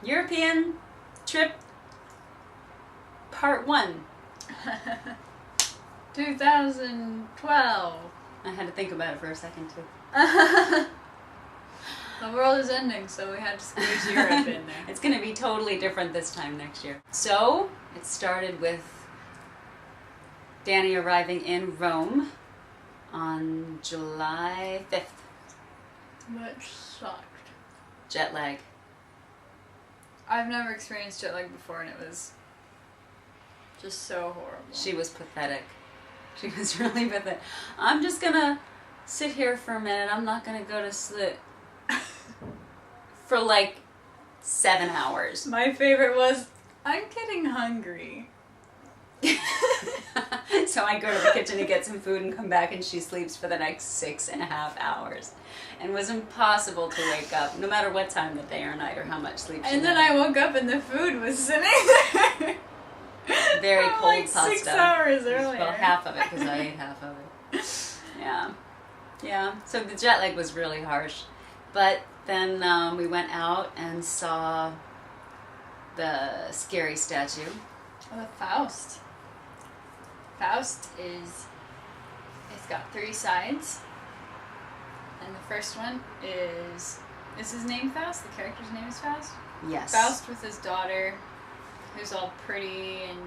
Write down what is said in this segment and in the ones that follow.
European trip part 1. 2012. I had to think about it for a second too. The world is ending, so we had to squeeze Europe in there. It's going to be totally different this time next year. So, it started with Danny arriving in Rome on July 5th. Which sucked. Jet lag. I've never experienced jet lag before, and it was just so horrible. She was pathetic. She was really pathetic. I'm just going to sit here for a minute. I'm not going to go to sleep for like 7 hours. My favorite was, I'm getting hungry. So I go to the kitchen to get some food and come back, and she sleeps for the next 6.5 hours. And it was impossible to wake up, no matter what time of day or night or how much sleep she had. And then I woke up and the food was sitting there. Very cold like pasta. 6 hours earlier. Well, half of it, because I ate half of it. Yeah. Yeah. So the jet lag was really harsh. But then we went out and saw the scary statue. Oh, the Faust. Faust is, it's got 3 sides. And the first one is his name Faust? The character's name is Faust? Yes. Faust with his daughter, who's all pretty and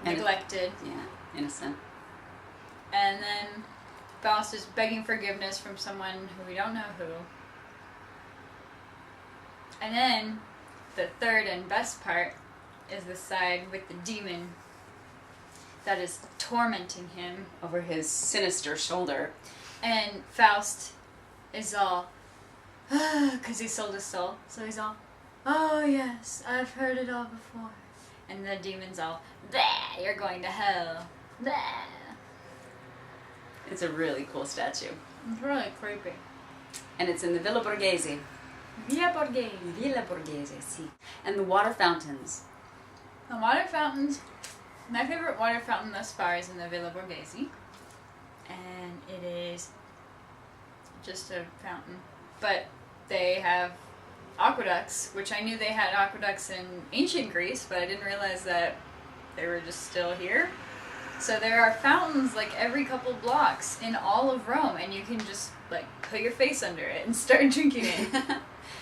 neglected. Yeah, innocent. And then Faust is begging forgiveness from someone who we don't know who. And then the third and best part is the side with the demon that is tormenting him Over his sinister shoulder. And Faust is all, because he sold his soul, so he's all, oh yes, I've heard it all before. And the demon's all, bah, you're going to hell. Bah. It's a really cool statue. It's really creepy. And it's in the Villa Borghese. Villa Borghese. Villa Borghese, si. And the water fountains. The water fountains, my favorite water fountain thus far is in the Villa Borghese. And it is just a fountain. But they have aqueducts, which I knew they had aqueducts in ancient Greece, but I didn't realize that they were just still here. So there are fountains like every couple blocks in all of Rome, and you can just like put your face under it and start drinking it.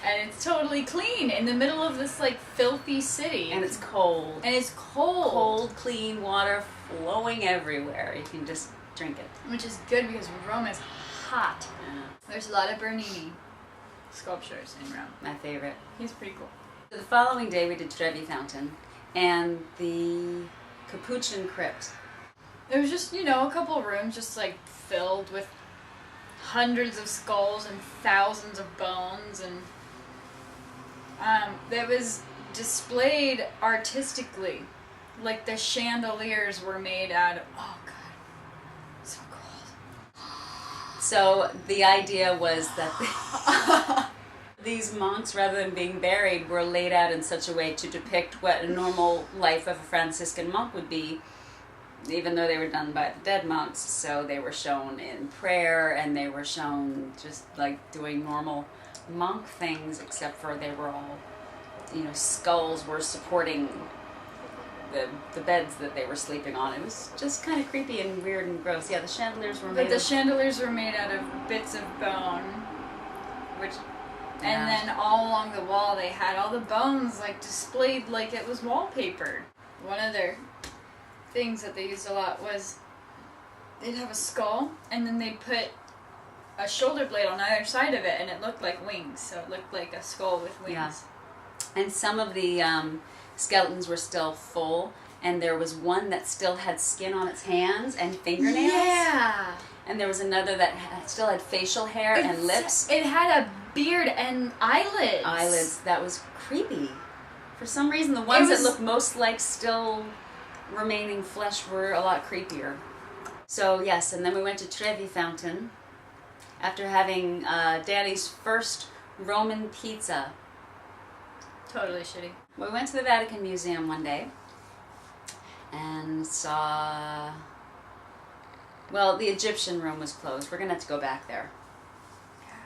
And it's totally clean in the middle of this like filthy city. And it's cold. And it's cold. Cold, clean water flowing everywhere. You can just drink it. Which is good because Rome is hot. Yeah. There's a lot of Bernini sculptures in Rome. My favorite. He's pretty cool. So the following day we did Trevi Fountain and the Capuchin Crypt. There was just, you know, a couple rooms just like filled with hundreds of skulls and thousands of bones, and that was displayed artistically. Like the chandeliers were made out of, oh god, so cold. So the idea was that these monks, rather than being buried, were laid out in such a way to depict what a normal life of a Franciscan monk would be, even though they were done by the dead monks. So they were shown in prayer, and they were shown just like doing normal monk things, except for they were all, you know, skulls were supporting the beds that they were sleeping on. It was just kind of creepy and weird and gross. Yeah, the chandeliers were made But the chandeliers were made out of bits of bone, which, and then all along the wall they had all the bones like displayed like it was wallpaper. One of their things that they used a lot was they'd have a skull, and then they'd put a shoulder blade on either side of it, and it looked like wings, so it looked like a skull with wings. Yeah. And some of the skeletons were still full, and there was one that still had skin on its hands and fingernails. Yeah. And there was another that still had facial hair and lips. It had a beard and eyelids. Eyelids. That was creepy. For some reason, the ones that looked most like still remaining flesh were a lot creepier. So yes, and then we went to Trevi Fountain after having Danny's first Roman pizza. Totally shitty. We went to the Vatican Museum one day and saw, well, the Egyptian room was closed. We're going to have to go back there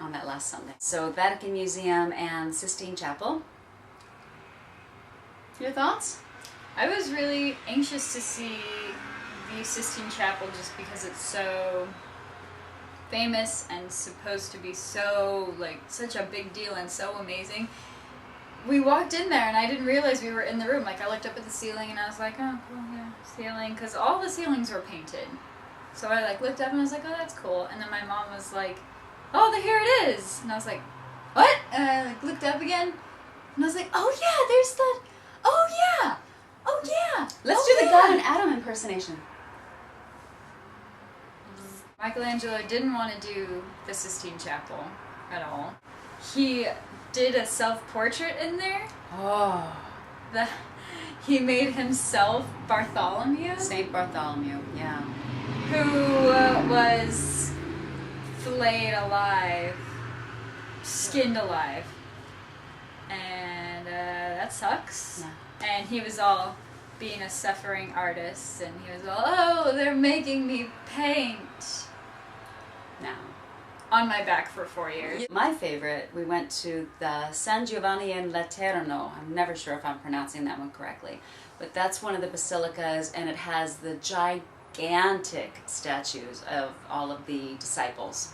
on that last Sunday. So Vatican Museum and Sistine Chapel. Your thoughts? I was really anxious to see the Sistine Chapel just because it's so famous and supposed to be so, like, such a big deal and so amazing. We walked in there and I didn't realize we were in the room. Like, I looked up at the ceiling and I was like, oh, cool, yeah, ceiling. Because all the ceilings were painted. So I, like, looked up and I was like, oh, that's cool. And then my mom was like, oh, here it is. And I was like, what? And I, like, looked up again and I was like, oh, yeah, there's that. Oh, yeah. Oh, yeah. Let's do the God and Adam impersonation. Michelangelo didn't want to do the Sistine Chapel at all. He did a self-portrait in there. Oh. He made himself Bartholomew. Saint Bartholomew, yeah. Who was filleted alive, skinned alive. And that sucks. Yeah. And he was all being a suffering artist, and he was all, oh, they're making me paint. No. On my back for 4 years. My favorite, we went to the San Giovanni in Laterno. I'm never sure if I'm pronouncing that one correctly. But that's one of the basilicas, and it has the gigantic statues of all of the disciples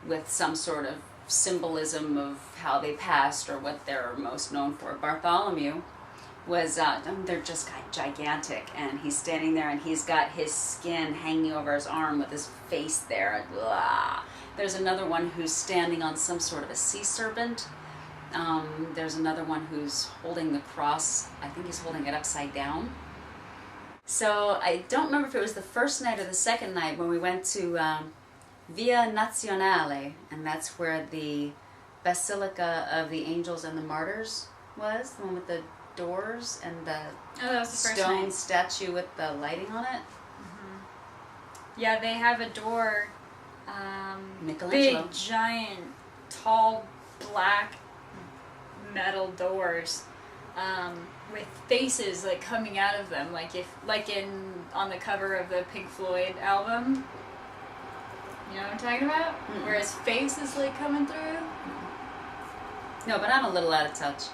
with some sort of symbolism of how they passed or what they're most known for. Bartholomew was, they're just gigantic, and he's standing there and he's got his skin hanging over his arm with his face there. Blah. There's another one who's standing on some sort of a sea serpent. There's another one who's holding the cross. I think he's holding it upside down. So I don't remember if it was the first night or the second night when we went to Via Nazionale, and that's where the Basilica of the Angels and the Martyrs was, the one with the doors and the, that was the first stone night. statue with the lighting on it. Mm-hmm. Yeah, they have a door, Michelangelo. big, giant, tall, black metal doors, with faces like coming out of them, on the cover of the Pink Floyd album. You know what I'm talking about? Mm-mm. Where his face is like coming through. No, but I'm a little out of touch.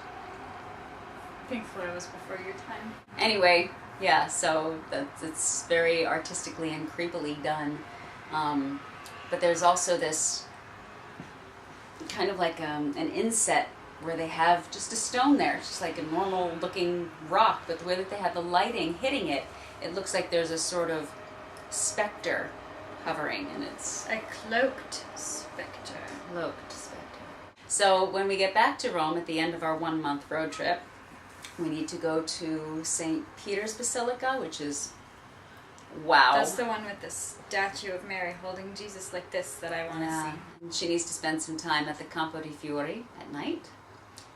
Pink Floyd was before your time. Anyway, yeah, so it's very artistically and creepily done. But there's also this kind of like an inset where they have just a stone there. It's just like a normal looking rock, but the way that they have the lighting hitting it, it looks like there's a sort of specter hovering, and it's A cloaked spectre. cloaked specter. So when we get back to Rome at the end of our 1 month road trip, we need to go to St. Peter's Basilica, which is, wow. That's the one with the statue of Mary holding Jesus like this that I want to see. She needs to spend some time at the Campo di Fiori at night.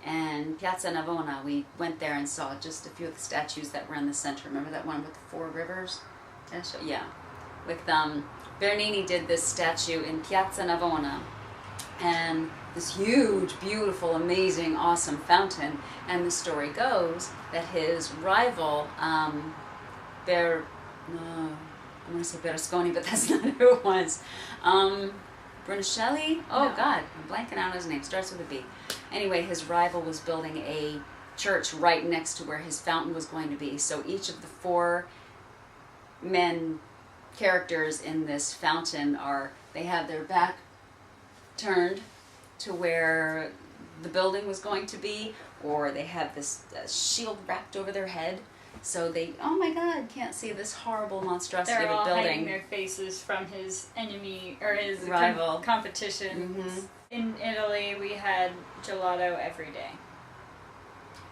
And Piazza Navona, we went there and saw just a few of the statues that were in the center. Remember that one with the 4 rivers? Yeah. With Bernini did this statue in Piazza Navona, and this huge, beautiful, amazing, awesome fountain. And the story goes that his rival, I'm going to say Berlusconi, but that's not who it was. Brunelleschi? Oh, No. God, I'm blanking out on his name. Starts with a B. Anyway, his rival was building a church right next to where his fountain was going to be. So each of the 4 men characters in this fountain they have their back turned to where the building was going to be, or they have this shield wrapped over their head, so they, oh my God, can't see this horrible monstrosity They're of all a building. hiding their faces from his enemy or his Rival. competition. Mhm. In Italy, we had gelato every day.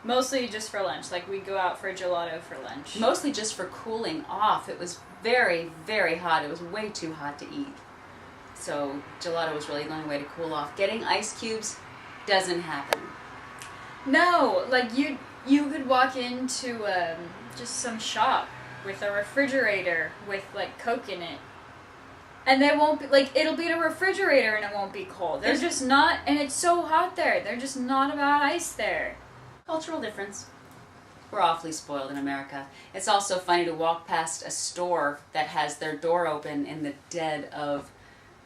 Mostly just for lunch. Like, we'd go out for gelato for lunch. Mostly just for cooling off. It was very, very hot. It was way too hot to eat. So gelato was really the only way to cool off. Getting ice cubes doesn't happen. No, like you could walk into just some shop with a refrigerator with like Coke in it, and they won't be like, it'll be in a refrigerator and it won't be cold. They're just not, and it's so hot there. They're just not about ice there. Cultural difference. We're awfully spoiled in America. It's also funny to walk past a store that has their door open in the dead of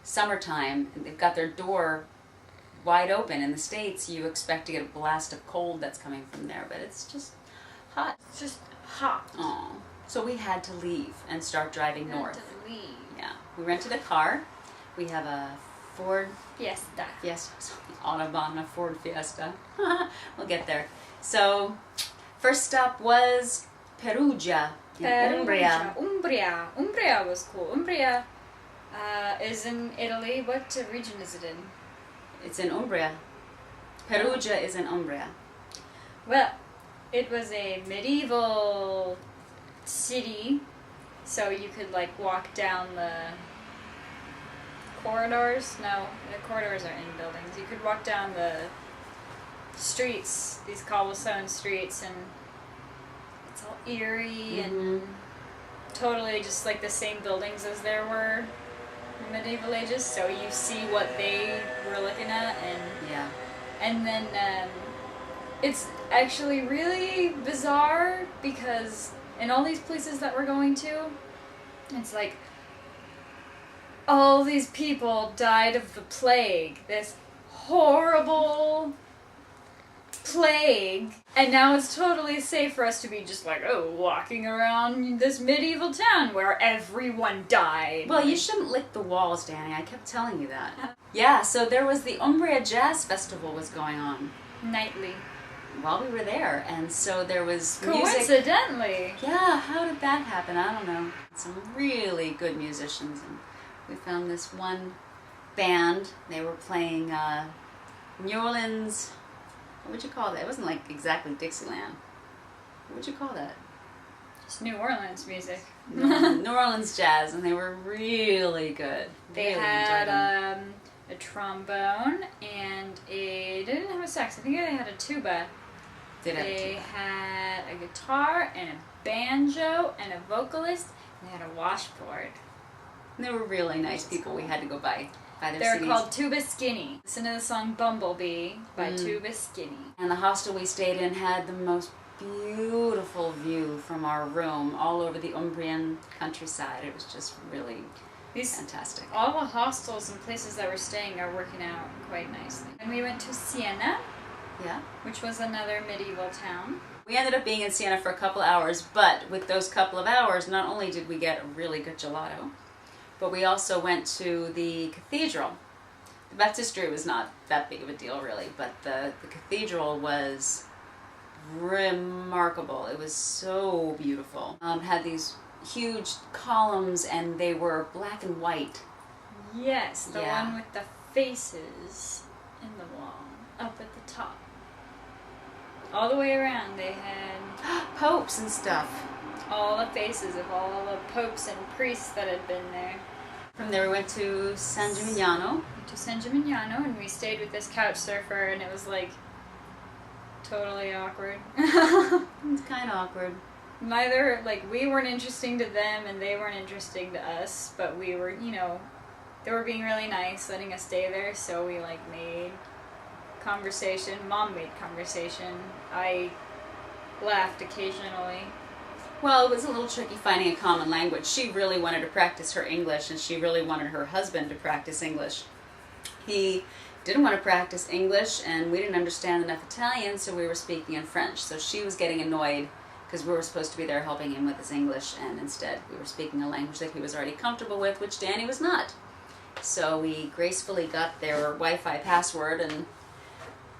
summertime. They've got their door wide open. In the States, you expect to get a blast of cold that's coming from there, but it's just Hot. It's just hot. Oh. So we had to leave and start driving north. To leave. Yeah. We rented a car. We have a Ford Fiesta. Autobahn, a Ford Fiesta. We'll get there. So, first stop was Perugia in Umbria. Umbria was cool. Umbria is in Italy. What region is it in? It's in Umbria. Perugia is in Umbria. Well, it was a medieval city, so you could like walk down the corridors. No, the corridors are in buildings. You could walk down the streets, these cobblestone streets, and it's all eerie and totally just like the same buildings as there were in the medieval ages. So you see what they were looking at, and then it's actually really bizarre because in all these places that we're going to, it's like all these people died of the plague, this horrible plague, and now it's totally safe for us to be just like, walking around this medieval town where everyone died. Well, you shouldn't lick the walls, Danny. I kept telling you that. Yeah, so there was the Umbria Jazz Festival was going on. Nightly. While we were there, and so there was music. Coincidentally. Yeah, how did that happen? I don't know. Some really good musicians, and we found this one band. They were playing New Orleans. What would you call that? It wasn't like exactly Dixieland. What would you call that? Just New Orleans music. New Orleans jazz, and they were really good. They really had a trombone and they didn't have a sax. I think they had a tuba. They had a guitar and a banjo and a vocalist, and they had a washboard. And they were really nice people. We had to go by their They're CDs. called Tuba Skinny. Listen to the song Bumblebee by Tuba Skinny. And the hostel we stayed in had the most beautiful view from our room all over the Umbrian countryside. It was just really fantastic. All the hostels and places that we're staying are working out quite nicely. And we went to Siena. Yeah. Which was another medieval town. We ended up being in Siena for a couple hours, but with those couple of hours, not only did we get a really good gelato, but we also went to the cathedral. The baptistry was not that big of a deal, really, but the cathedral was remarkable. It was so beautiful. Had these huge columns, and they were black and white. Yes, the one with the faces in the wall, up at the top. All the way around, they had popes and stuff. All the faces of all the popes and priests that had been there. From there, we went to San Gimignano. And we stayed with this couch surfer, and it was like totally awkward. It's kind of awkward. Neither, like, we weren't interesting to them, and they weren't interesting to us, but we were, they were being really nice, letting us stay there, so we, like, made conversation. Mom made conversation. I laughed occasionally. Well, it was a little tricky finding a common language. She really wanted to practice her English, and she really wanted her husband to practice English. He didn't want to practice English, and we didn't understand enough Italian, so we were speaking in French. So she was getting annoyed because we were supposed to be there helping him with his English, and instead we were speaking a language that he was already comfortable with, which Danny was not. So we gracefully got their Wi-Fi password and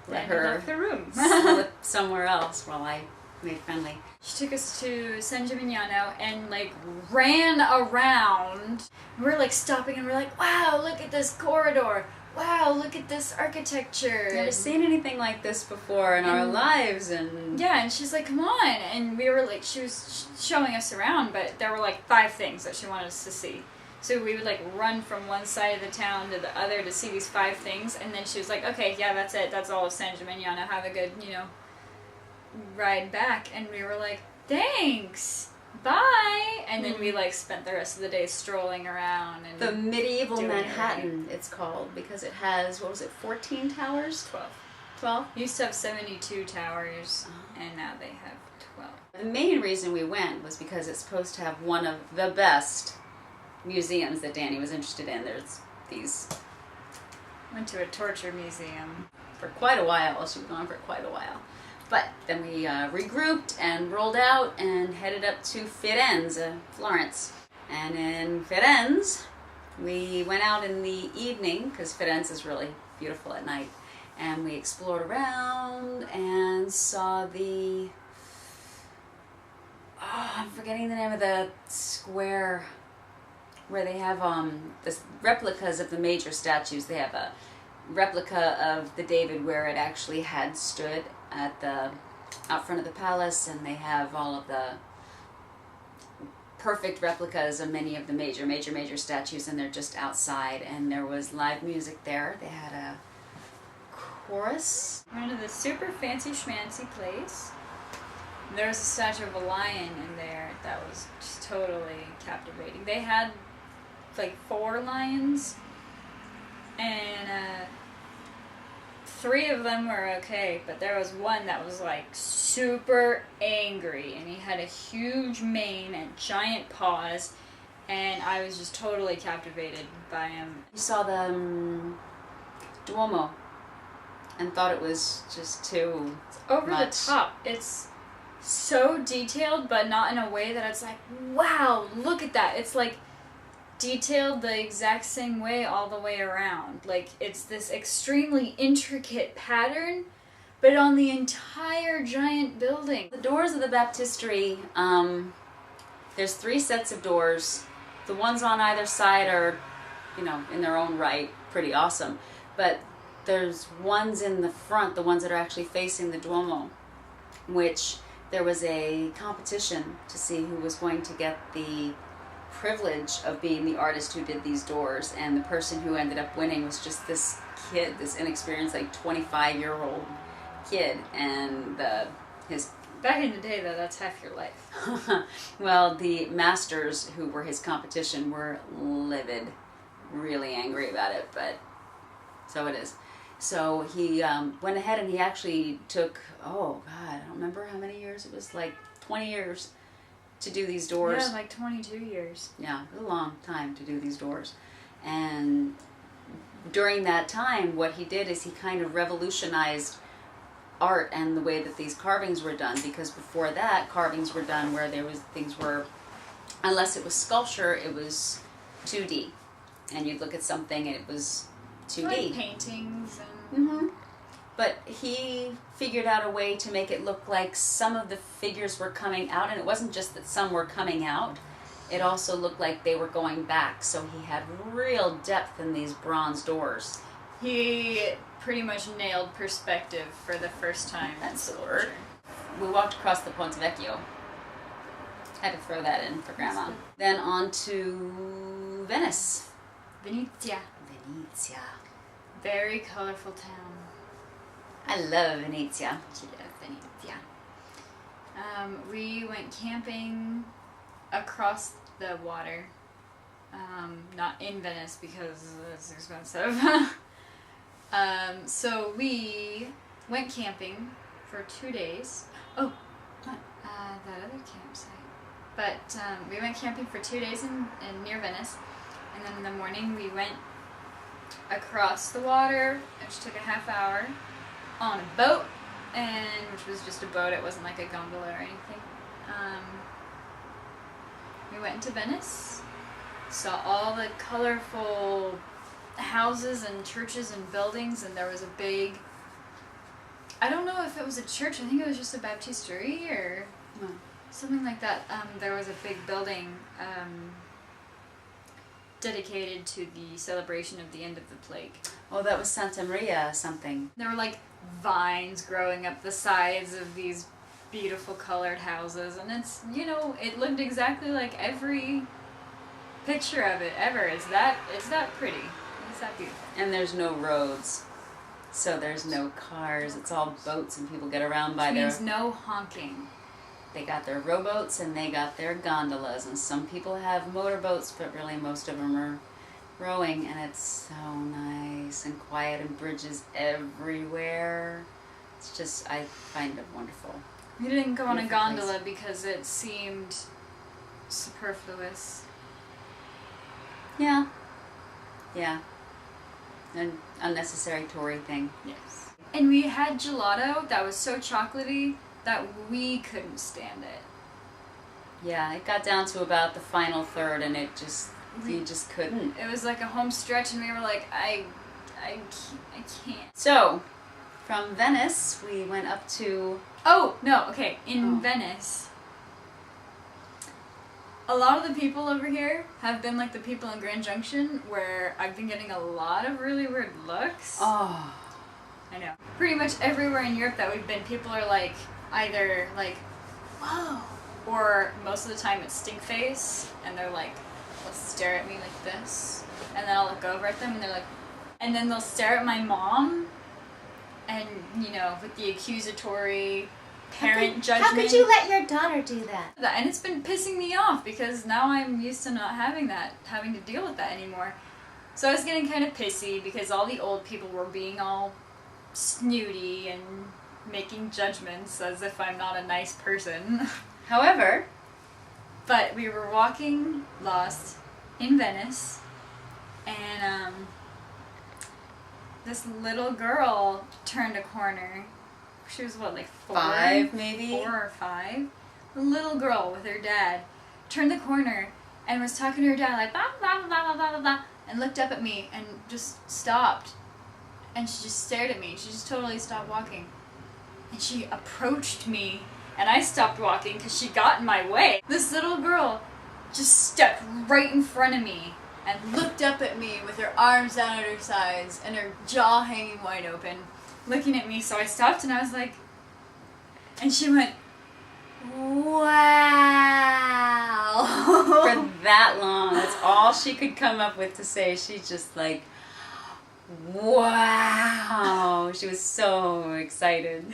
let her left the room. slip somewhere else while I made friendly. She took us to San Gimignano and like ran around. We're like stopping and we're like, wow, look at this corridor. Wow, look at this architecture. Never seen anything like this before in our lives. And yeah, and she's like, come on. And we were like, she was showing us around, but there were like 5 things that she wanted us to see. So we would like run from one side of the town to the other to see these 5 things, and then she was like, okay, yeah, that's it. That's all of San Gimignano. Have a good, ride back. And we were like, thanks. Bye. And then we like spent the rest of the day strolling around. And the medieval Manhattan, it's called, because it has, 14 towers? 12. Used to have 72 towers, and now they have 12. The main reason we went was because it's supposed to have one of the best museums that Danny was interested in. There's these... Went to a torture museum. For quite a while. She was gone for quite a while. But then we regrouped and rolled out and headed up to Firenze, Florence. And in Firenze, we went out in the evening, because Firenze is really beautiful at night. And we explored around and saw the... Oh, I'm forgetting the name of the square where they have the replicas of the major statues. They have a replica of the David where it actually had stood at the out front of the palace, and they have all of the perfect replicas of many of the major statues, and they're just outside. And there was live music there. They had a chorus. Went to this super fancy schmancy place. There was a statue of a lion in there that was just totally captivating. They had like 4 lions, and 3 of them were okay, but there was one that was like super angry, and he had a huge mane and giant paws, and I was just totally captivated by him. You saw the Duomo and thought it was just too over much. The top. It's so detailed, but not in a way that it's like, wow, look at that. It's like detailed the exact same way all the way around. Like, it's this extremely intricate pattern, but on the entire giant building. The doors of the baptistery, there's 3 sets of doors. The ones on either side are, you know, in their own right, pretty awesome. But there's ones in the front, the ones that are actually facing the Duomo, which there was a competition to see who was going to get the privilege of being the artist who did these doors, and the person who ended up winning was just this kid, this inexperienced, like 25-year-old kid, and his... Back in the day, though, that's half your life. Well, the masters who were his competition were livid, really angry about it, but so it is. So he went ahead and he actually took, oh God, I don't remember how many years, it was like 20 years to do these doors. Yeah, like 22 years. Yeah, it was a long time to do these doors. And during that time, what he did is he kind of revolutionized art and the way that these carvings were done, because before that, carvings were done where things were, unless it was sculpture, it was 2D. And you'd look at something and it was 2D. Like paintings and... Mm-hmm. But he figured out a way to make it look like some of the figures were coming out, and it wasn't just that some were coming out, it also looked like they were going back, so he had real depth in these bronze doors. He pretty much nailed perspective for the first time. That's the word. We walked across the Ponte Vecchio. Had to throw that in for Grandma. Then on to Venice. Venezia. Venezia. Very colorful town. I love Venezia. She loves Venezia. We went camping across the water. Not in Venice because it's expensive. So we went camping for 2 days. Oh, what? That other campsite. But we went camping for 2 days in near Venice, and then in the morning we went across the water, which took a half hour, on a boat, and which was just a boat. It wasn't like a gondola or anything. We went into Venice, saw all the colorful houses and churches and buildings, and there was a big, I don't know if it was a church, I think it was just a baptistery or something like that. There was a big building dedicated to the celebration of the end of the plague. Oh, that was Santa Maria something. There were like vines growing up the sides of these beautiful colored houses, and it's, you know, it looked exactly like every picture of it ever. It's that pretty. It's that beautiful. And there's no roads, so there's no cars. It's all boats, and people get around by their... Which means no honking. They got their rowboats and they got their gondolas, and some people have motorboats, but really most of them are rowing, and it's so nice and quiet, and bridges everywhere. It's just, I find it wonderful. We didn't go on a Beautiful gondola place. because it seemed superfluous. Yeah. Yeah. An unnecessary Tory thing. Yes. And we had gelato that was so chocolatey that we couldn't stand it. Yeah, it got down to about the final third, and we just couldn't. It was like a home stretch, and we were like, I can't. So, from Venice, we went up to... Oh, no, okay. In Venice, a lot of the people over here have been like the people in Grand Junction, where I've been getting a lot of really weird looks. Oh. I know. Pretty much everywhere in Europe that we've been, people are like, either like, whoa, or most of the time it's stink face, and they're like, they'll stare at me like this, and then I'll look over at them, and they're like, and then they'll stare at my mom, and, you know, with the accusatory parent judgment. How could you let your daughter do that? And it's been pissing me off, because now I'm used to not having to deal with that anymore. So I was getting kind of pissy, because all the old people were being all snooty and making judgments as if I'm not a nice person. However, but we were walking lost in Venice, and this little girl turned a corner. She was what, like 4? 5 maybe? 4 or 5. A little girl with her dad turned the corner and was talking to her dad like blah blah blah blah blah blah blah, and looked up at me and just stopped. And she just stared at me. She just totally stopped walking. And she approached me, and I stopped walking because she got in my way. This little girl just stepped right in front of me and looked up at me with her arms down at her sides and her jaw hanging wide open, looking at me. So I stopped and I was like, and she went, wow. For that long, that's all she could come up with to say. She's just like, wow. She was so excited.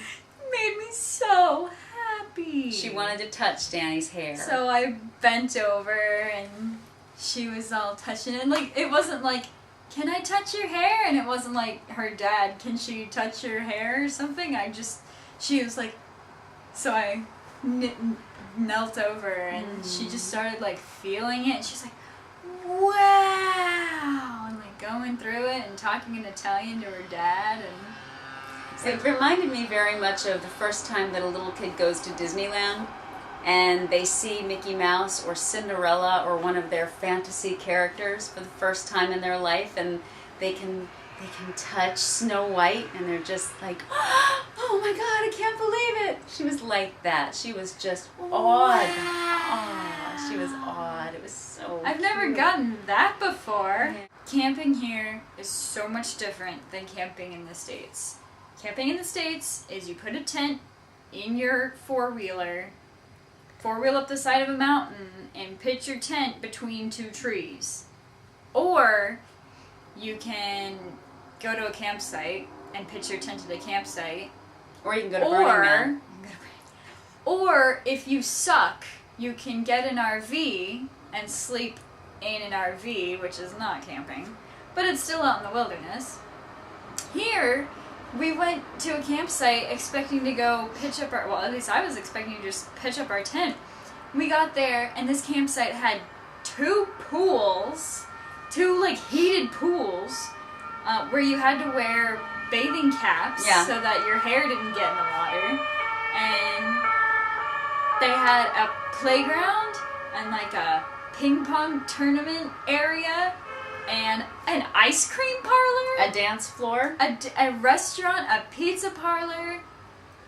Made me so happy. She wanted to touch Danny's hair. So I bent over and she was all touching it. And like, it wasn't like, can I touch your hair? And it wasn't like her dad, can she touch your hair or something? She was like, so I knelt over and she just started like feeling it. And she's like, wow. And like going through it and talking in Italian to her dad. And it reminded me very much of the first time that a little kid goes to Disneyland and they see Mickey Mouse or Cinderella or one of their fantasy characters for the first time in their life, and they can touch Snow White and they're just like, oh my God, I can't believe it. She was like that. She was just awed. Oh, she was awed. It was so I've never cute. gotten that before. Yeah. Camping here is so much different than camping in the States. Camping in the States is you put a tent in your four-wheel up the side of a mountain, and pitch your tent between 2 trees. Or you can go to a campsite and pitch your tent to the campsite. Or you can go to Burning Man. Or if you suck, you can get an RV and sleep in an RV, which is not camping, but it's still out in the wilderness. Here, we went to a campsite expecting to go pitch up well, at least I was expecting to just pitch up our tent. We got there, and this campsite had 2 pools, 2 like heated pools, where you had to wear bathing caps so that your hair didn't get in the water. And they had a playground and like a ping pong tournament area, and an ice cream parlor, a dance floor, a restaurant, a pizza parlor,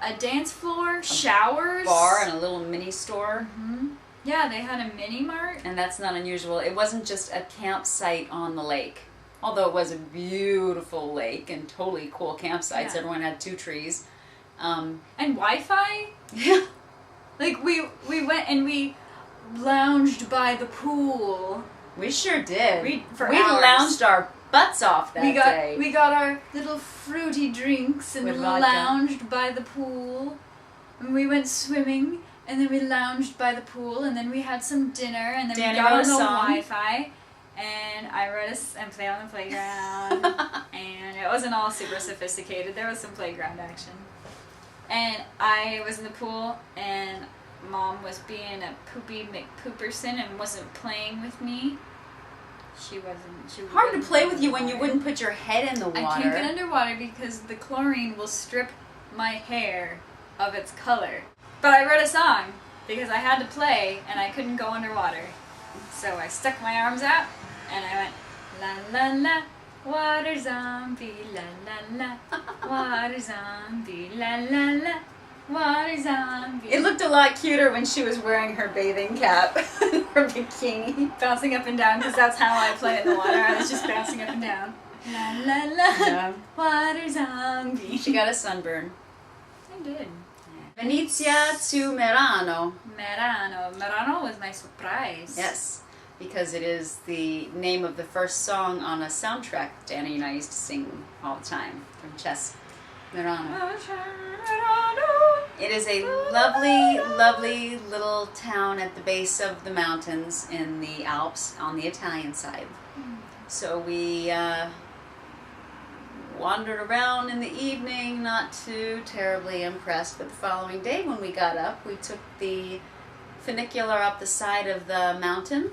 a dance floor, showers, bar, and a little mini store. Mm-hmm. Yeah, they had a mini mart. And that's not unusual. It wasn't just a campsite on the lake, although it was a beautiful lake and totally cool campsites. Everyone had 2 trees. And Wi-Fi? Yeah. Like, we went and we lounged by the pool. We sure did. We hours. lounged our butts off that day. We got our little fruity drinks and lounged by the pool. And we went swimming, and then we lounged by the pool, and then we had some dinner, and then we got on the Wi-Fi. And I and played on the playground. And it wasn't all super sophisticated. There was some playground action. And I was in the pool, and Mom was being a poopy McPooperson and wasn't playing with me. She Hard to play with you when you wouldn't put your head in the water. I can't get underwater because the chlorine will strip my hair of its color. But I wrote a song because I had to play and I couldn't go underwater. So I stuck my arms out and I went, la la la, water zombie, la la la, water zombie, la la la, water zombie. It looked a lot cuter when she was wearing her bathing cap, her bikini. Bouncing up and down because that's how I play in the water. I was just bouncing up and down. La la la, Yeah. water zombie. She got a sunburn. I did. Venezia to Merano. Merano was my surprise. Yes, because it is the name of the first song on a soundtrack Danny and I used to sing all the time from Chess. Merano. It is a lovely, lovely little town at the base of the mountains in the Alps on the Italian side. So we wandered around in the evening, not too terribly impressed, but the following day when we got up, we took the funicular up the side of the mountain.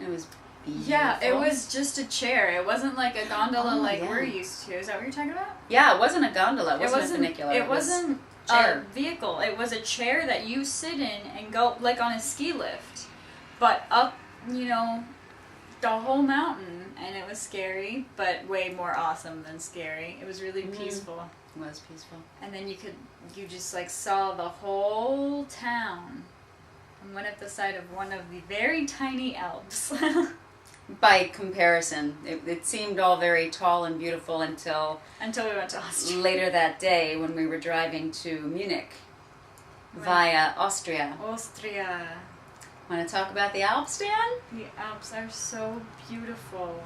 It was beautiful. Yeah, it was just a chair. It wasn't like a gondola like yeah. we're used to. Is that what you're talking about? Yeah, it wasn't a gondola. It wasn't a funicular. It wasn't a chair. vehicle. It was a chair that you sit in and go like on a ski lift, but up, the whole mountain. And it was scary, but way more awesome than scary. It was really peaceful. It was peaceful. And then you just like saw the whole town and went up the side of one of the very tiny Alps. By comparison, it seemed all very tall and beautiful until we went to Austria. Later that day when we were driving to Munich via Austria. Austria. Want to talk about the Alps, Dan? The Alps are so beautiful.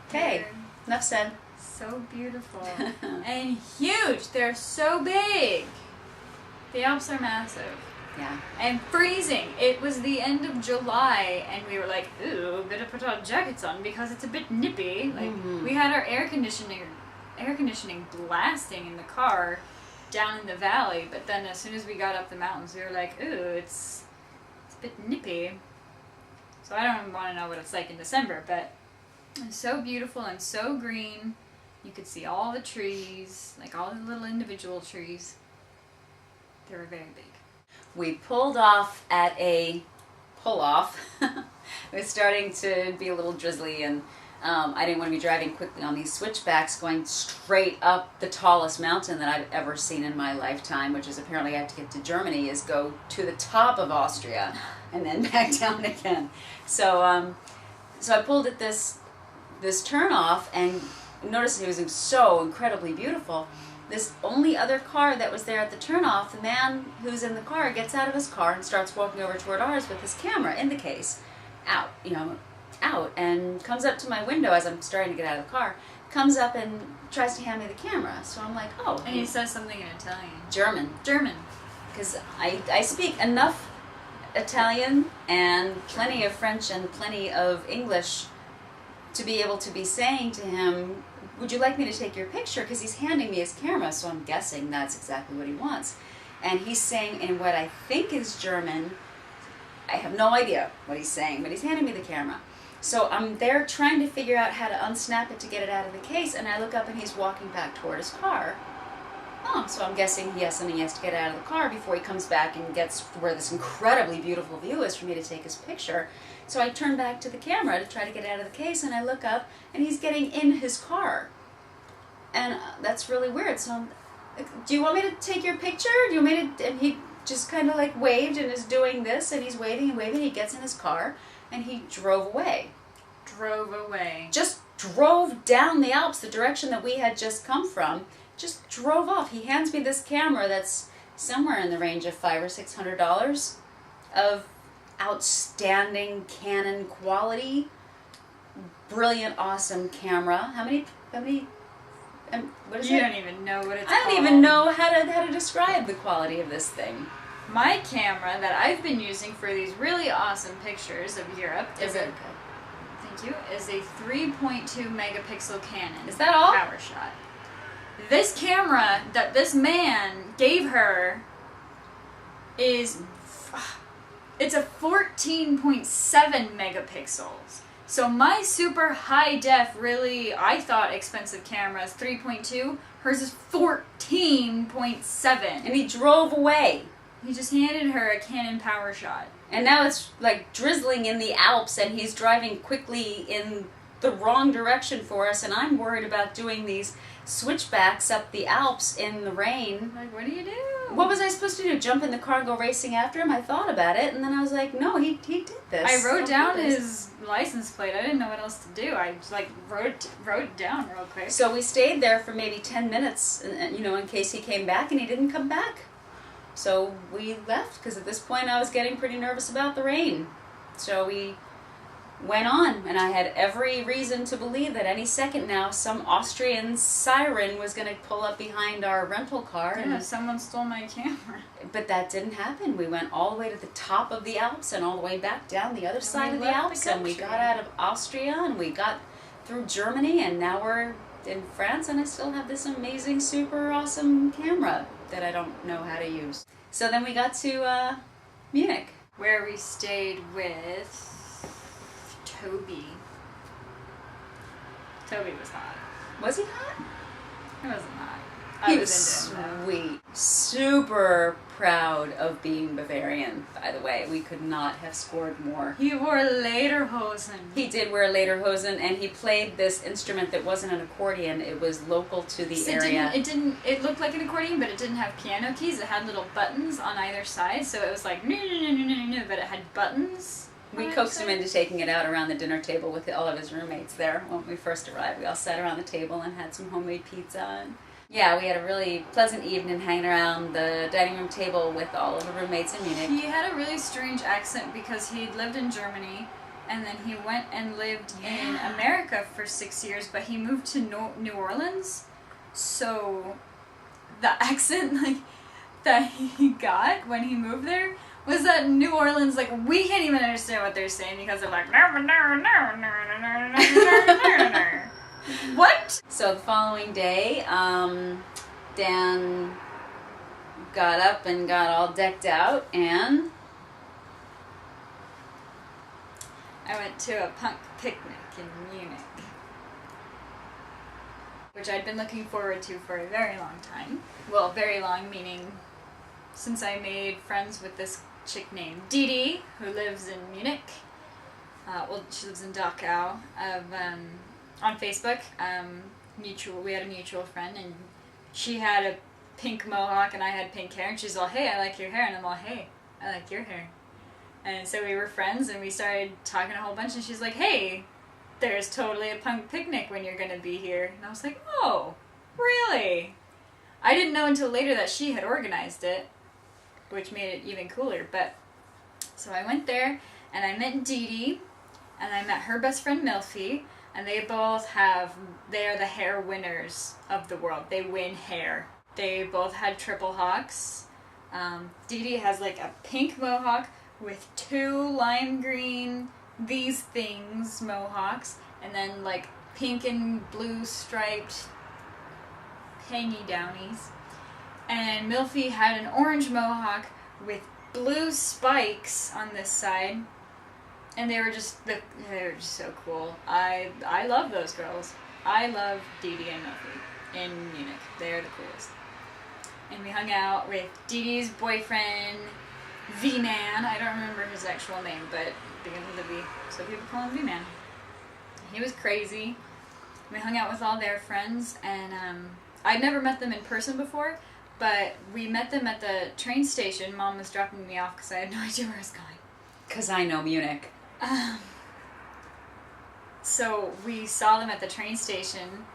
Okay, enough said. So beautiful. And huge. They're so big. The Alps are massive. Yeah. And freezing. It was the end of July and we were like, ooh, better put our jackets on because it's a bit nippy. Like we had our air conditioning blasting in the car down in the valley, but then as soon as we got up the mountains we were like, ooh, it's a bit nippy. So I don't even want to know what it's like in December, but it's so beautiful and so green. You could see all the trees, like all the little individual trees. They were very big. We pulled off at a pull-off. It was starting to be a little drizzly and I didn't want to be driving quickly on these switchbacks going straight up the tallest mountain that I've ever seen in my lifetime, which is apparently I have to get to Germany, is go to the top of Austria and then back down again. So I pulled at this turn off and noticed it was so incredibly beautiful. This only other car that was there at the turnoff, the man who's in the car gets out of his car and starts walking over toward ours with his camera in the case, out, and comes up to my window as I'm starting to get out of the car, comes up and tries to hand me the camera. So I'm like, oh. And he says something in Italian. German. Because I speak enough Italian and plenty of French and plenty of English to be able to be saying to him, would you like me to take your picture? Because he's handing me his camera, so I'm guessing that's exactly what he wants. And he's saying in what I think is German, I have no idea what he's saying, but he's handing me the camera. So I'm there trying to figure out how to unsnap it to get it out of the case, and I look up and he's walking back toward his car. Oh, so I'm guessing he has something he has to get out of the car before he comes back and gets where this incredibly beautiful view is for me to take his picture. So I turn back to the camera to try to get it out of the case, and I look up, and he's getting in his car. And that's really weird. So I'm like, do you want me to take your picture? Do you want me to? And he just kind of like waved and is doing this, and he's waving and waving. He gets in his car, and he drove away. Just drove down the Alps, the direction that we had just come from. Just drove off. He hands me this camera that's somewhere in the range of $500 or $600 of outstanding Canon quality, brilliant, awesome camera. How many? What is it? You don't even know what it's called. I don't even know how to describe the quality of this thing. My camera that I've been using for these really awesome pictures of Europe is a 3.2 megapixel Canon. Is that all? PowerShot. This camera that this man gave her it's a 14.7 megapixels. So my super high def, really, I thought expensive camera is 3.2. Hers is 14.7. And he drove away. He just handed her a Canon PowerShot. And now it's like drizzling in the Alps and he's driving quickly in the wrong direction for us, and I'm worried about doing these switchbacks up the Alps in the rain. Like, what do you do? What was I supposed to do? Jump in the car and go racing after him? I thought about it, and then I was like, no, he did this. I wrote down his license plate. I didn't know what else to do. I just, like, wrote it down real quick. So we stayed there for maybe 10 minutes, you know, in case he came back, and he didn't come back. So we left, because at this point I was getting pretty nervous about the rain. So we went on, and I had every reason to believe that any second now some Austrian siren was going to pull up behind our rental car. Yeah, and someone stole my camera. But that didn't happen. We went all the way to the top of the Alps and all the way back down the other side of the Alps, and we got out of Austria and we got through Germany, and now we're in France, and I still have this amazing, super awesome camera that I don't know how to use. So then we got to Munich, where we stayed with Toby. Toby was hot. Was he hot? He wasn't hot. He was sweet. Super proud of being Bavarian, by the way. We could not have scored more. He wore lederhosen. He did wear lederhosen, and he played this instrument that wasn't an accordion. It was local to the area. It looked like an accordion, but it didn't have piano keys. It had little buttons on either side, so it was like, no, but it had buttons. We coaxed him into taking it out around the dinner table with all of his roommates there when we first arrived. We all sat around the table and had some homemade pizza. And yeah, we had a really pleasant evening hanging around the dining room table with all of the roommates in Munich. He had a really strange accent because he'd lived in Germany, and then he went and lived in America for 6 years, but he moved to New Orleans, so the accent that he got when he moved there was that New Orleans, we can't even understand what they're saying because they're like, what? So the following day, Dan got up and got all decked out, and I went to a punk picnic in Munich, which I'd been looking forward to for a very long time. Well, very long meaning since I made friends with this chick named Dee Dee, who lives in Munich. She lives in Dachau. On Facebook, we had a mutual friend, and she had a pink mohawk and I had pink hair, and she's all, hey, I like your hair, and I'm all, hey, I like your hair. And so we were friends, and we started talking a whole bunch, and she's like, hey, there's totally a punk picnic when you're gonna be here. And I was like, oh, really? I didn't know until later that she had organized it, which made it even cooler. But so I went there, and I met Dee Dee, and I met her best friend Milfie, and they are the hair winners of the world. They win hair. They both had triple hawks. Dee Dee has a pink mohawk with 2 lime green these things mohawks, and then pink and blue striped hangy downies. And Milfie had an orange mohawk with blue spikes on this side, and they were just so cool. I love those girls. I love Dee Dee and Milfie in Munich. They are the coolest. And we hung out with Dee Dee's boyfriend, V-Man. I don't remember his actual name, but it begins with a V, so people call him V-Man. He was crazy. We hung out with all their friends, and I'd never met them in person before, but we met them at the train station. Mom was dropping me off because I had no idea where I was going. because I know Munich. So we saw them at the train station,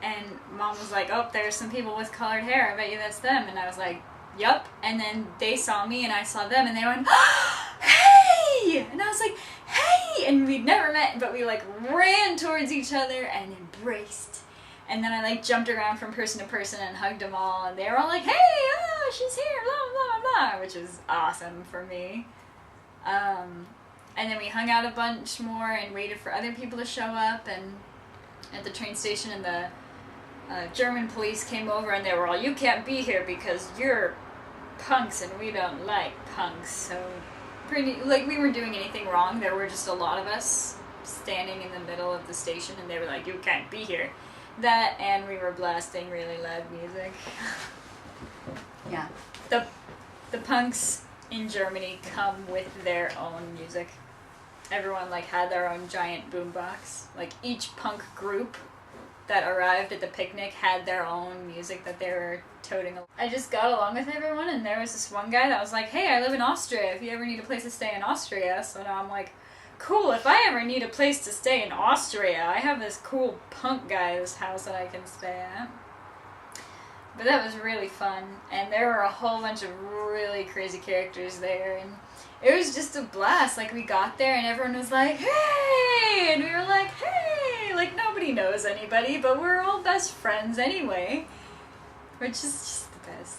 and Mom was like, oh, there's some people with colored hair. I bet you that's them. And I was like, yup. And then they saw me, and I saw them, and they went, hey! And I was like, hey! And we'd never met, but we ran towards each other and embraced. And then I jumped around from person to person and hugged them all, and they were all like, hey, oh, she's here, blah, blah, blah, which was awesome for me. And then we hung out a bunch more and waited for other people to show up, and at the train station, and the German police came over, and they were all, you can't be here because you're punks and we don't like punks. So we weren't doing anything wrong. There were just a lot of us, standing in the middle of the station, and they were like, "You can't be here." That, and we were blasting really loud music. Yeah. The punks in Germany come with their own music. Everyone like had their own giant boombox. Like each punk group that arrived at the picnic had their own music that they were toting. I just got along with everyone, and there was this one guy that was like, "Hey, I live in Austria. If you ever need a place to stay in Austria." So now I'm like, cool, if I ever need a place to stay in Austria, I have this cool punk guy's house that I can stay at. But that was really fun, and there were a whole bunch of really crazy characters there, and it was just a blast. Like, we got there, and everyone was like, "Hey!" And we were like, "Hey!" Like, nobody knows anybody, but we're all best friends anyway, which is just the best.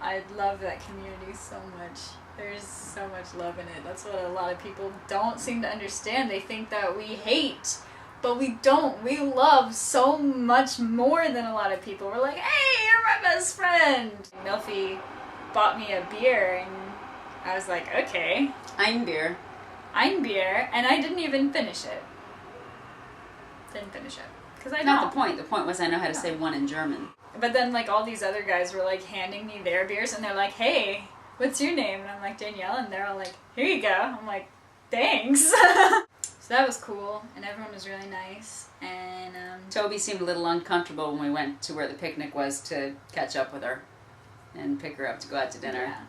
I love that community so much. There's so much love in it. That's what a lot of people don't seem to understand. They think that we hate, but we don't. We love so much more than a lot of people. We're like, "Hey, you're my best friend." Milfy bought me a beer, and I was like, okay. Ein Bier. Ein Bier, and I didn't even finish it. Didn't finish it. Because I Not don't. the point. The point was I know how to say one in German. But then, like, all these other guys were, like, handing me their beers, and they're like, "Hey, what's your name?" And I'm like, "Danielle," and they're all like, "Here you go." I'm like, "Thanks." So that was cool, and everyone was really nice, and Toby seemed a little uncomfortable when we went to where the picnic was to catch up with her and pick her up to go out to dinner. yeah.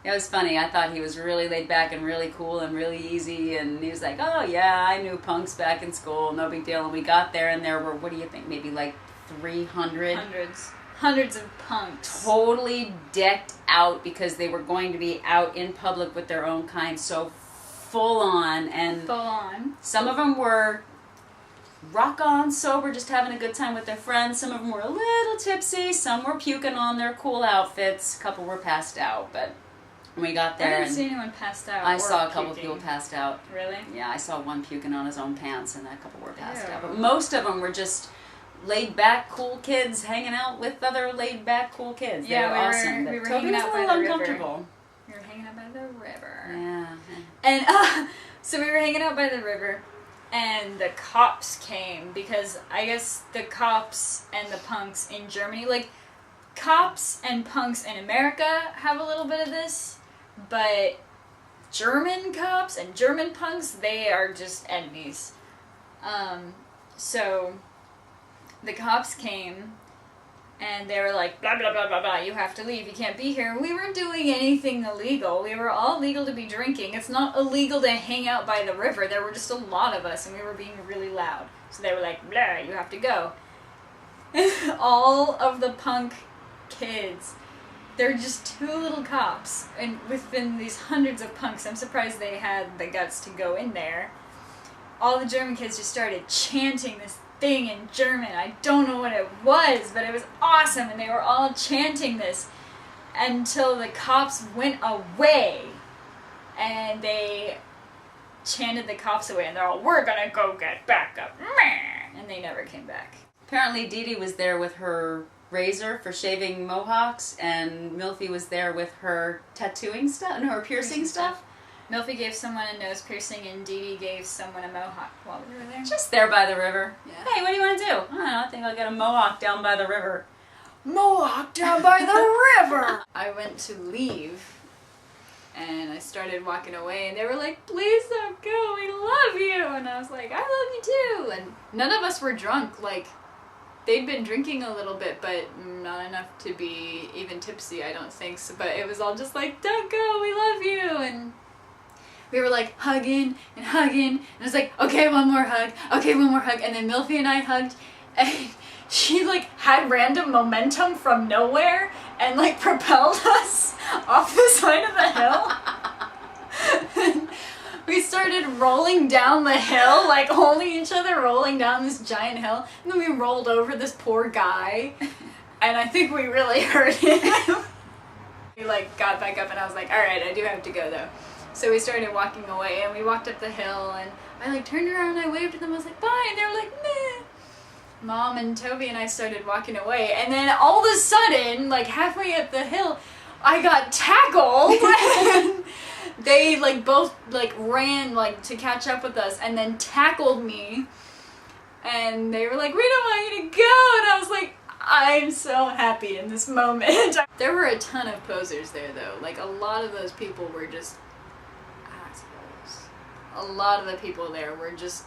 It was funny. I thought he was really laid back and really cool and really easy, and he was like, "Oh yeah, I knew punks back in school, no big deal." And we got there, and there were, what do you think, maybe like 300? Hundreds of punks. Totally decked out because they were going to be out in public with their own kind, so full on. And Full on. some of them were rock on sober, just having a good time with their friends. Some of them were a little tipsy. Some were puking on their cool outfits. A couple were passed out, but when we got there, I didn't see anyone passed out. I or saw a couple of puking. people passed out. Really? Yeah, I saw one puking on his own pants, and a couple were passed Ew. out. But most of them were just laid back, cool kids hanging out with other laid back, cool kids. They Yeah, were we were- awesome. we were Toby hanging was out a by little the river. uncomfortable. We were hanging out by the river. Yeah. And so we were hanging out by the river, and the cops came because I guess the cops and the punks in Germany, like, cops and punks in America have a little bit of this, but German cops and German punks, they are just enemies. So the cops came, and they were like, "Blah, blah, blah, blah, blah, you have to leave, you can't be here." We weren't doing anything illegal. We were all legal to be drinking. It's not illegal to hang out by the river. There were just a lot of us, and we were being really loud. So they were like, "Blah, you have to go." All of the punk kids, they're just two little cops, and within these hundreds of punks, I'm surprised they had the guts to go in there. All the German kids just started chanting this thing in German. I don't know what it was, but it was awesome, and they were all chanting this until the cops went away, and they chanted the cops away, and they're all, "We're gonna go get backup," and they never came back. Apparently Dee Dee was there with her razor for shaving mohawks, and Milfy was there with her tattooing stuff, and her piercing stuff. Milfy gave someone a nose piercing, and Dee Dee gave someone a mohawk while we were there. Just there by the river. Yeah. Hey, what do you want to do? I don't know, I think I'll get a mohawk down by the river. Mohawk down by the river! I went to leave, and I started walking away, and they were like, "Please don't go, we love you!" And I was like, "I love you too!" And none of us were drunk. Like, they'd been drinking a little bit, but not enough to be even tipsy, I don't think. So, but it was all just like, "Don't go, we love you!" And we were like hugging and hugging, and it was like, "Okay, one more hug, okay, one more hug." And then Milfy and I hugged, and she like had random momentum from nowhere and like propelled us off the side of the hill. And we started rolling down the hill, like holding each other, rolling down this giant hill, and then we rolled over this poor guy, and I think we really hurt him. We like got back up, and I was like, "Alright, I do have to go though." So we started walking away, and we walked up the hill, and I like turned around, and I waved at them, I was like, "Bye," and they were like, "Meh." Mom and Toby and I started walking away, and then all of a sudden, like halfway up the hill, I got tackled, and they like both like ran like to catch up with us and then tackled me, and they were like, we don't want you to go, and I was like, I'm so happy in this moment. There were a ton of posers there though. Like a lot of those people were just assholes. A lot of the people there were just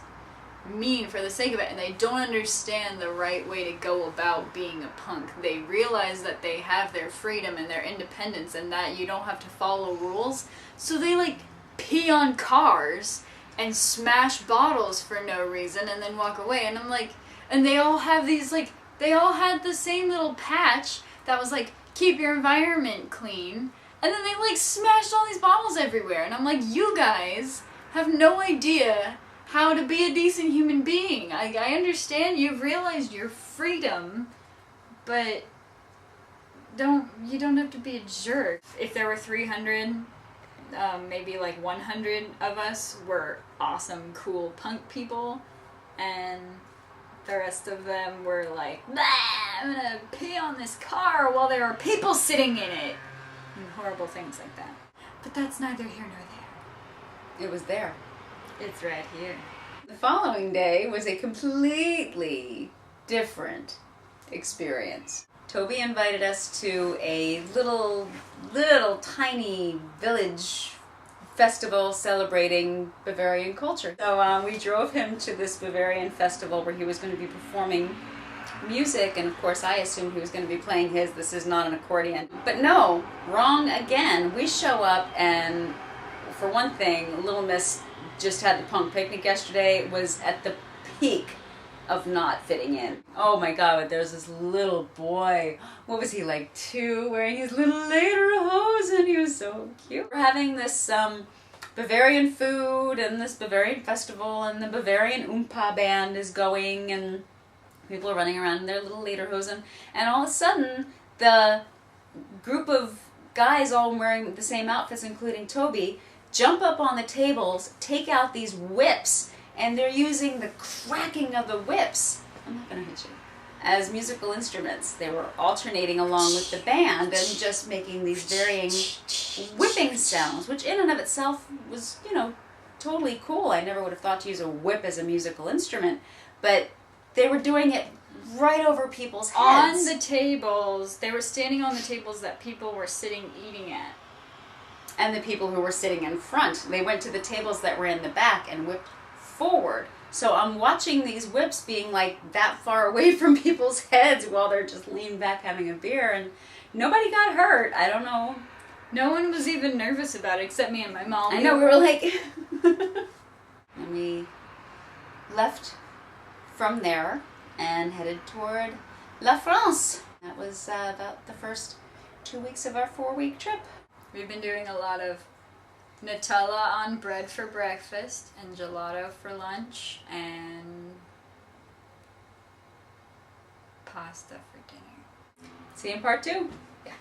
mean for the sake of it, and they don't understand the right way to go about being a punk. They realize that they have their freedom and their independence and that you don't have to follow rules, so they like pee on cars and smash bottles for no reason and then walk away. And I'm like, and they all have these like, they all had the same little patch that was like, keep your environment clean, and then they like smashed all these bottles everywhere, and I'm like, you guys have no idea how to be a decent human being. I understand you've realized your freedom, but you don't have to be a jerk. If there were 300, maybe like 100 of us were awesome, cool punk people, and the rest of them were like, nah, I'm gonna pee on this car while there are people sitting in it, and horrible things like that. But that's neither here nor there. It was there. It's right here. The following day was a completely different experience. Toby invited us to a little tiny village festival celebrating Bavarian culture. So we drove him to this Bavarian festival where he was going to be performing music, and of course I assumed he was going to be playing his This Is Not an Accordion. But no, wrong again. We show up, and for one thing, Little Miss just had the punk picnic yesterday, was at the peak of not fitting in. Oh my god, there's this little boy, what was he, like 2, wearing his little lederhosen. He was so cute. We're having this Bavarian food and this Bavarian festival, and the Bavarian Oompa band is going, and people are running around in their little lederhosen, and all of a sudden the group of guys all wearing the same outfits, including Toby, jump up on the tables, take out these whips, and they're using the cracking of the whips, I'm not going to hit you, as musical instruments. They were alternating along with the band and just making these varying whipping sounds, which in and of itself was, you know, totally cool. I never would have thought to use a whip as a musical instrument, but they were doing it right over people's heads. On the tables. They were standing on the tables that people were sitting eating at. And the people who were sitting in front, they went to the tables that were in the back and whipped forward. So I'm watching these whips being like that far away from people's heads while they're just leaned back having a beer, and nobody got hurt. I don't know. No one was even nervous about it except me and my mom. I know, we were like... And we left from there and headed toward La France. That was about the first 2 weeks of our 4-week trip. We've been doing a lot of Nutella on bread for breakfast and gelato for lunch and pasta for dinner. See you in part 2. Yeah.